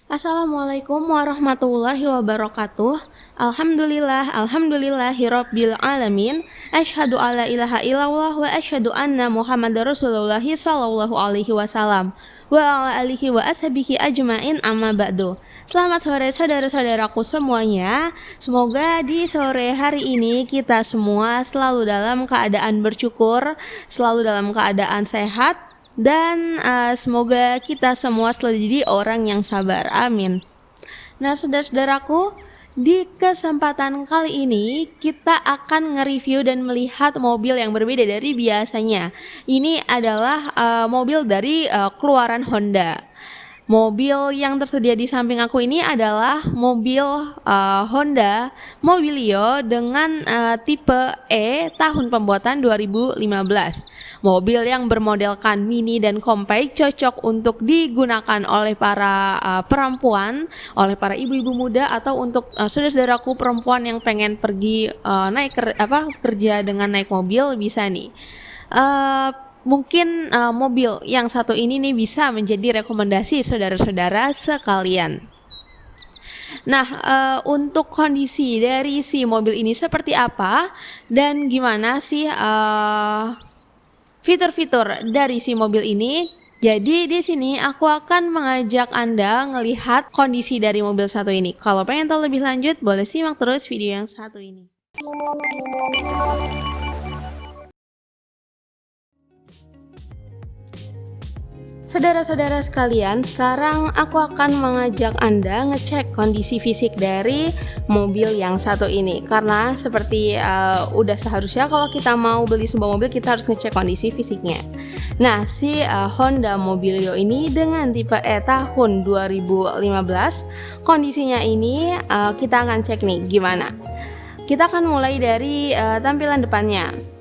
Assalamualaikum warahmatullahi wabarakatuh. Alhamdulillahirabbil alamin. Asyhadu alla ilaha illallah wa asyhadu anna Muhammadar Rasulullah sallallahu alaihi wasallam wa ala alihi wa ashabihi ajmain amma ba'du. Selamat sore saudara-saudaraku semuanya. Semoga di sore hari ini kita semua selalu dalam keadaan bersyukur, selalu dalam keadaan sehat, dan semoga kita semua selalu jadi orang yang sabar. Amin. Nah, saudara-saudaraku, di kesempatan kali ini kita akan nge-review dan melihat mobil yang berbeda dari biasanya. Ini adalah mobil dari keluaran Honda. Mobil yang tersedia di samping aku ini adalah mobil Honda Mobilio dengan tipe E tahun pembuatan 2015. Mobil yang bermodelkan mini dan compact, cocok untuk digunakan oleh para perempuan, oleh para ibu-ibu muda, atau untuk saudara-saudaraku perempuan yang pengen pergi kerja dengan naik mobil, bisa nih. Mungkin mobil yang satu ini nih bisa menjadi rekomendasi saudara-saudara sekalian. Nah, untuk kondisi dari si mobil ini seperti apa dan gimana sih fitur-fitur dari si mobil ini? Jadi di sini aku akan mengajak Anda ngelihat kondisi dari mobil satu ini. Kalau pengen tahu lebih lanjut, boleh simak terus video yang satu ini. Saudara-saudara sekalian, sekarang aku akan mengajak Anda ngecek kondisi fisik dari mobil yang satu ini. Karena seperti udah seharusnya kalau kita mau beli sebuah mobil, kita harus ngecek kondisi fisiknya. Nah, si Honda Mobilio ini dengan tipe E tahun 2015, kondisinya ini kita akan cek nih gimana. Kita akan mulai dari tampilan depannya.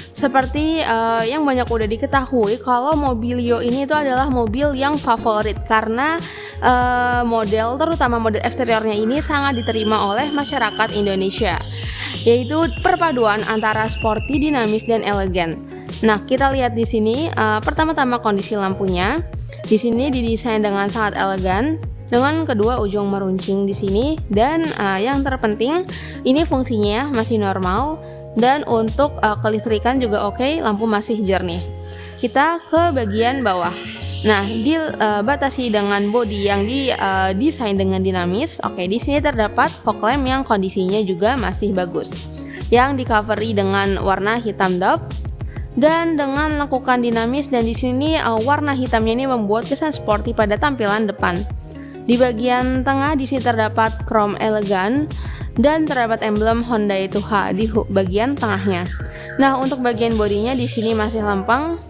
Seperti yang banyak udah diketahui, kalau Mobilio ini itu adalah mobil yang favorit karena terutama model eksteriornya ini sangat diterima oleh masyarakat Indonesia, yaitu perpaduan antara sporty, dinamis, dan elegan. Nah, kita lihat di sini pertama-tama kondisi lampunya. Di sini didesain dengan sangat elegan, dengan kedua ujung meruncing di sini, dan yang terpenting ini fungsinya masih normal. Dan untuk kelistrikan juga oke, lampu masih jernih. Kita ke bagian bawah. Nah, dibatasi dengan bodi yang didesain dengan dinamis. Oke, di sini terdapat fog lamp yang kondisinya juga masih bagus, yang di-covery dengan warna hitam dop dan dengan lekukan dinamis. Dan di sini warna hitamnya ini membuat kesan sporty pada tampilan depan. Di bagian tengah di sini terdapat chrome elegan dan terdapat emblem Honda itu H di bagian tengahnya. Nah, untuk bagian bodinya di sini masih lempeng.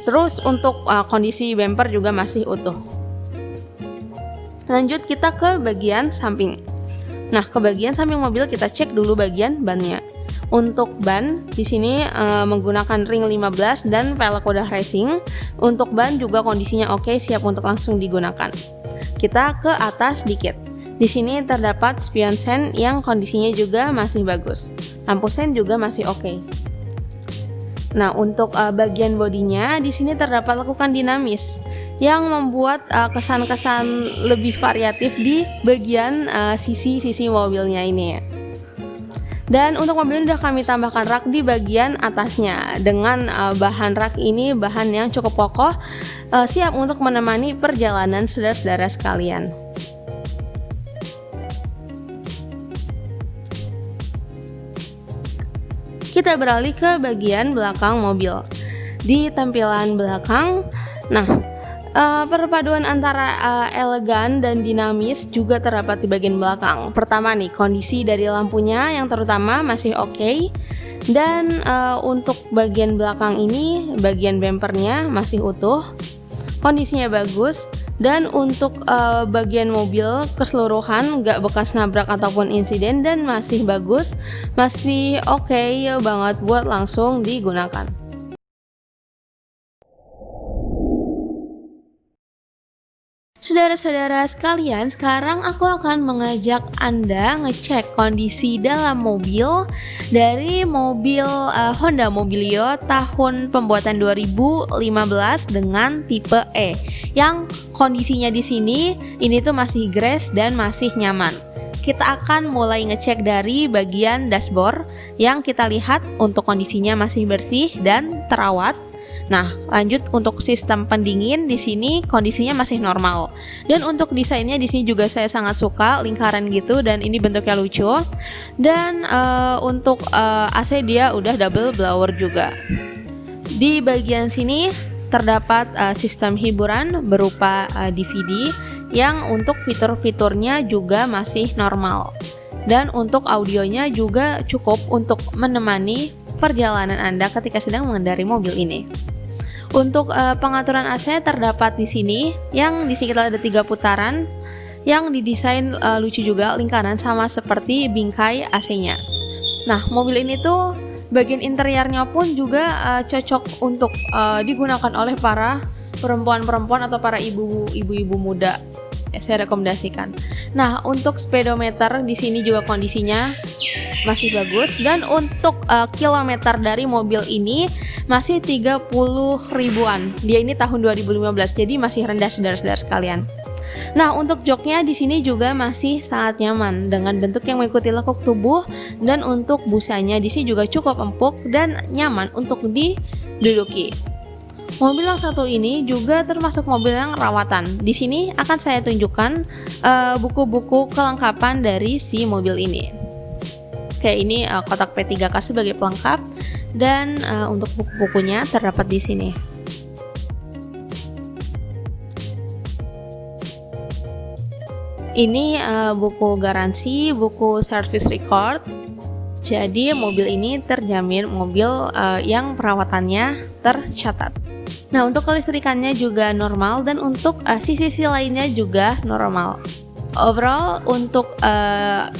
Terus untuk kondisi bumper juga masih utuh. Lanjut kita ke bagian samping. Nah, ke bagian samping mobil kita cek dulu bagian bannya. Untuk ban di sini menggunakan ring 15 dan velg udah racing. Untuk ban juga kondisinya oke, siap untuk langsung digunakan. Kita ke atas dikit. Di sini terdapat spion sen yang kondisinya juga masih bagus. Lampu sen juga masih oke. Nah, untuk bagian bodinya di sini terdapat lekukan dinamis yang membuat kesan-kesan lebih variatif di bagian sisi-sisi mobilnya ini ya. Dan untuk mobil ini sudah kami tambahkan rak di bagian atasnya dengan bahan rak ini bahan yang cukup kokoh, siap untuk menemani perjalanan saudara-saudara sekalian. Kita beralih ke bagian belakang mobil. Di tampilan belakang, nah, perpaduan antara elegan dan dinamis juga terdapat di bagian belakang. Pertama nih, kondisi dari lampunya yang terutama masih oke. Dan untuk bagian belakang ini, bagian bumpernya masih utuh, kondisinya bagus. Dan untuk bagian mobil keseluruhan nggak bekas nabrak ataupun insiden dan masih bagus, masih oke banget buat langsung digunakan. Saudara-saudara sekalian, sekarang aku akan mengajak Anda ngecek kondisi dalam mobil dari mobil Honda Mobilio tahun pembuatan 2015 dengan tipe E. Yang kondisinya di sini ini tuh masih grace dan masih nyaman. Kita akan mulai ngecek dari bagian dashboard yang kita lihat untuk kondisinya masih bersih dan terawat. Nah, lanjut untuk sistem pendingin di sini kondisinya masih normal. Dan untuk desainnya di sini juga saya sangat suka lingkaran gitu dan ini bentuknya lucu. Dan untuk AC dia udah double blower juga. Di bagian sini terdapat sistem hiburan berupa DVD yang untuk fitur-fiturnya juga masih normal. Dan untuk audionya juga cukup untuk menemani perjalanan Anda ketika sedang mengendarai mobil ini. Untuk pengaturan AC terdapat di sini, yang di sekitar ada 3 putaran, yang didesain lucu juga lingkaran sama seperti bingkai AC-nya. Nah, mobil ini tuh bagian interiornya pun juga cocok untuk digunakan oleh para perempuan-perempuan atau para ibu-ibu muda. Saya rekomendasikan. Nah, untuk speedometer di sini juga kondisinya masih bagus dan untuk kilometer dari mobil ini masih 30 ribuan. Dia ini tahun 2015, jadi masih rendah saudara-saudara sekalian. Nah, untuk joknya di sini juga masih sangat nyaman dengan bentuk yang mengikuti lekuk tubuh dan untuk busanya di sini juga cukup empuk dan nyaman untuk diduduki. Mobil yang satu ini juga termasuk mobil yang rawatan. Di sini akan saya tunjukkan buku-buku kelengkapan dari si mobil ini. Oke, ini kotak P3K sebagai pelengkap dan untuk buku-bukunya terdapat di sini. Ini buku garansi, buku service record. Jadi mobil ini terjamin mobil yang perawatannya tercatat. Nah, untuk kelistrikannya juga normal dan untuk sisi-sisi lainnya juga normal. Overall untuk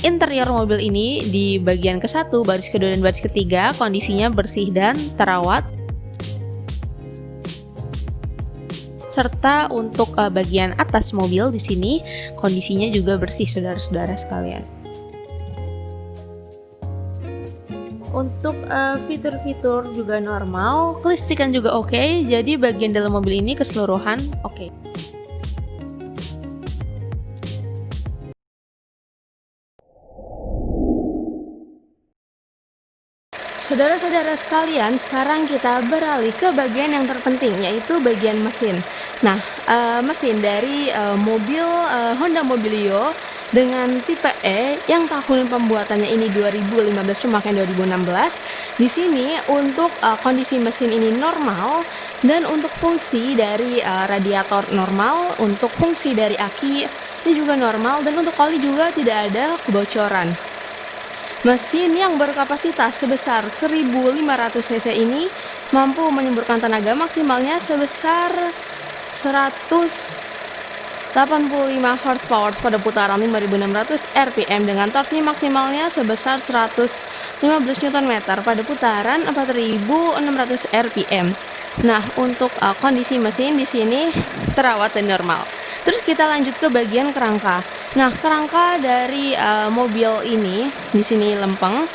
interior mobil ini di bagian ke-1, baris kedua dan baris ketiga kondisinya bersih dan terawat. Serta untuk bagian atas mobil di sini kondisinya juga bersih saudara-saudara sekalian. Untuk fitur-fitur juga normal, kelistrikan juga oke, jadi bagian dalam mobil ini keseluruhan oke. Saudara-saudara sekalian, sekarang kita beralih ke bagian yang terpenting, yaitu bagian mesin. Nah, mesin dari mobil Honda Mobilio dengan tipe E yang tahun pembuatannya ini 2015 pemakaian 2016. Di sini untuk kondisi mesin ini normal dan untuk fungsi dari radiator normal, untuk fungsi dari aki ini juga normal dan untuk oli juga tidak ada kebocoran. Mesin yang berkapasitas sebesar 1500 cc ini mampu menyemburkan tenaga maksimalnya sebesar 185 horsepower pada putaran 5600 rpm dengan torsi maksimalnya sebesar 115 Nm pada putaran 4600 rpm. Nah, untuk kondisi mesin di sini terawat dan normal. Terus kita lanjut ke bagian kerangka. Nah, kerangka dari mobil ini di sini lempeng.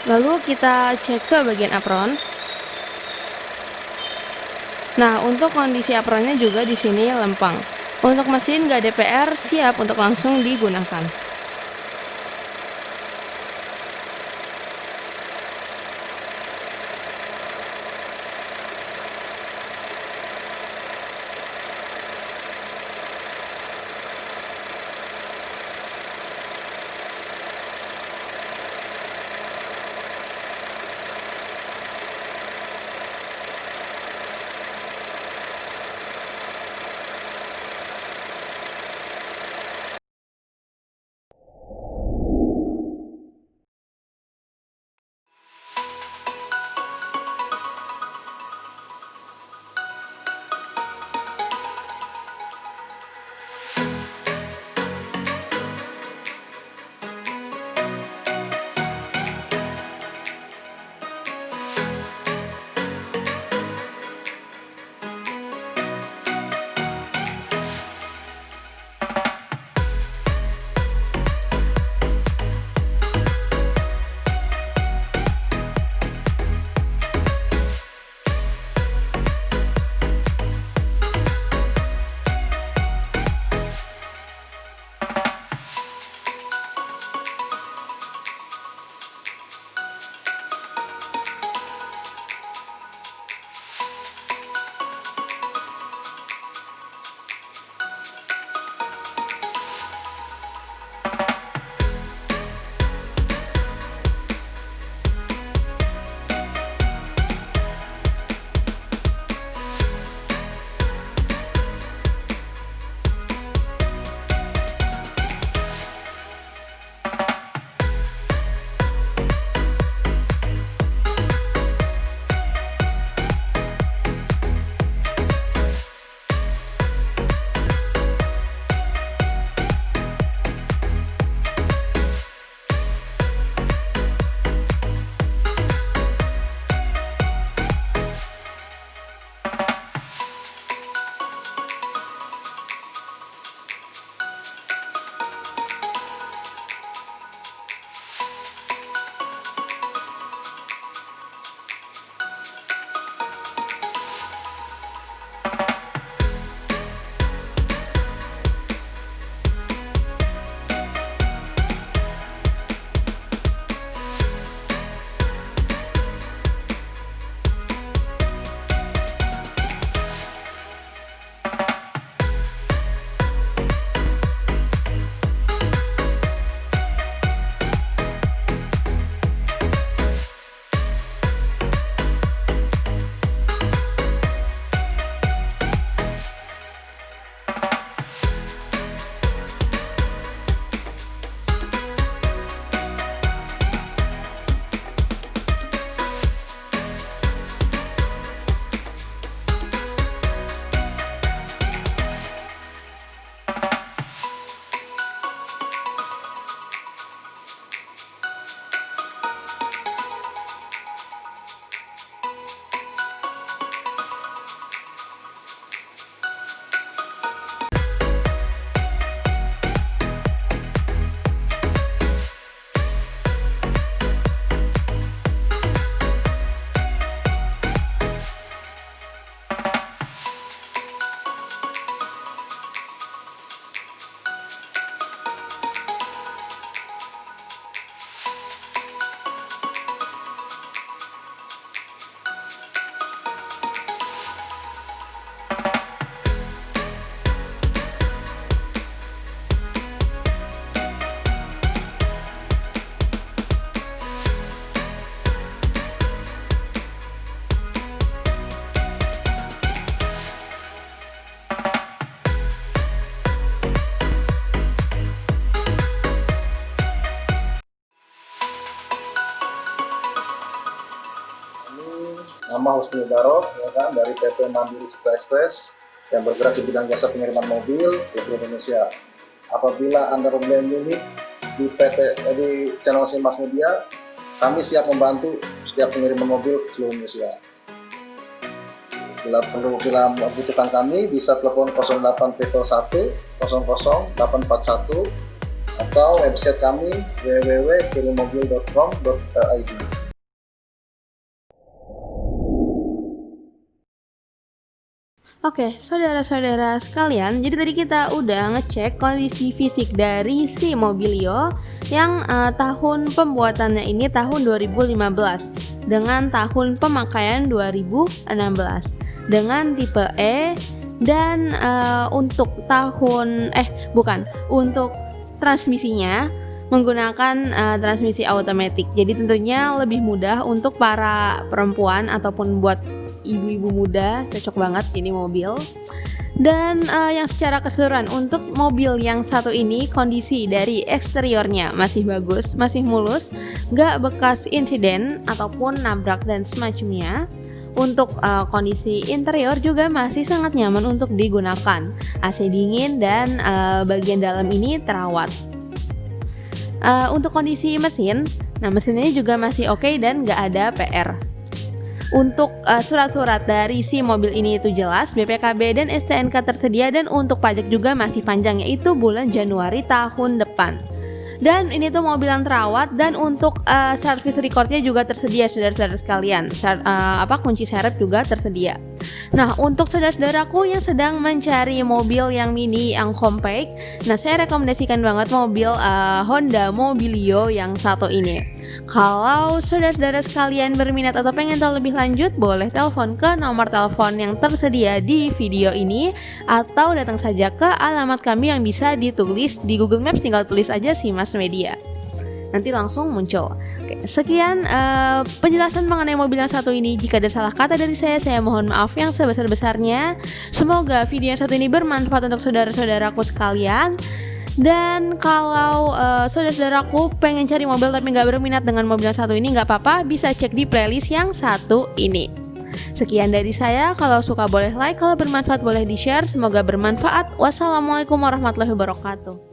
Lalu kita cek ke bagian apron. Nah, untuk kondisi apronnya juga di sini lempeng. Untuk mesin nggak ada PR, siap untuk langsung digunakan. nama Husni Barok, ya kan, dari PT Mandiri Citra Express yang bergerak di bidang jasa pengiriman mobil di seluruh Indonesia. Apabila Anda mempunyai unit di channel Simas Media, kami siap membantu setiap pengiriman mobil ke seluruh Indonesia. Bila membutuhkan kami, bisa telepon 0831 00 841 atau website kami www.kirimmobil.com.id. Oke, saudara-saudara sekalian, jadi tadi kita udah ngecek kondisi fisik dari si Mobilio yang tahun pembuatannya ini tahun 2015 dengan tahun pemakaian 2016 dengan tipe E dan untuk transmisinya menggunakan transmisi otomatis. Jadi tentunya lebih mudah untuk para perempuan ataupun buat ibu-ibu muda, cocok banget ini mobil. Dan yang secara keseluruhan untuk mobil yang satu ini, kondisi dari eksteriornya masih bagus, masih mulus, gak bekas insiden ataupun nabrak dan semacamnya. Untuk kondisi interior juga masih sangat nyaman untuk digunakan, AC dingin dan bagian dalam ini terawat. Untuk kondisi mesin, mesinnya juga masih oke dan gak ada PR. Untuk surat-surat dari si mobil ini itu jelas, BPKB dan STNK tersedia, dan untuk pajak juga masih panjang, yaitu bulan Januari tahun depan. Dan ini tuh mobil yang terawat, dan untuk service recordnya juga tersedia, saudara-saudara sekalian. Kunci serep juga tersedia. Nah, untuk saudara-saudaraku yang sedang mencari mobil yang mini, yang compact, saya rekomendasikan banget mobil Honda Mobilio yang satu ini. Kalau saudara-saudara sekalian berminat atau pengen tahu lebih lanjut, boleh telepon ke nomor telepon yang tersedia di video ini, atau datang saja ke alamat kami yang bisa ditulis di Google Maps, tinggal tulis aja Simas Media. Nanti langsung muncul. Oke, sekian penjelasan mengenai mobil yang satu ini. Jika ada salah kata dari saya mohon maaf yang sebesar-besarnya. Semoga video yang satu ini bermanfaat untuk saudara-saudaraku sekalian. Dan kalau saudara-saudaraku pengen cari mobil tapi nggak berminat dengan mobil yang satu ini, nggak apa-apa, bisa cek di playlist yang satu ini. Sekian dari saya. Kalau suka boleh like, kalau bermanfaat boleh di-share. Semoga bermanfaat. Wassalamualaikum warahmatullahi wabarakatuh.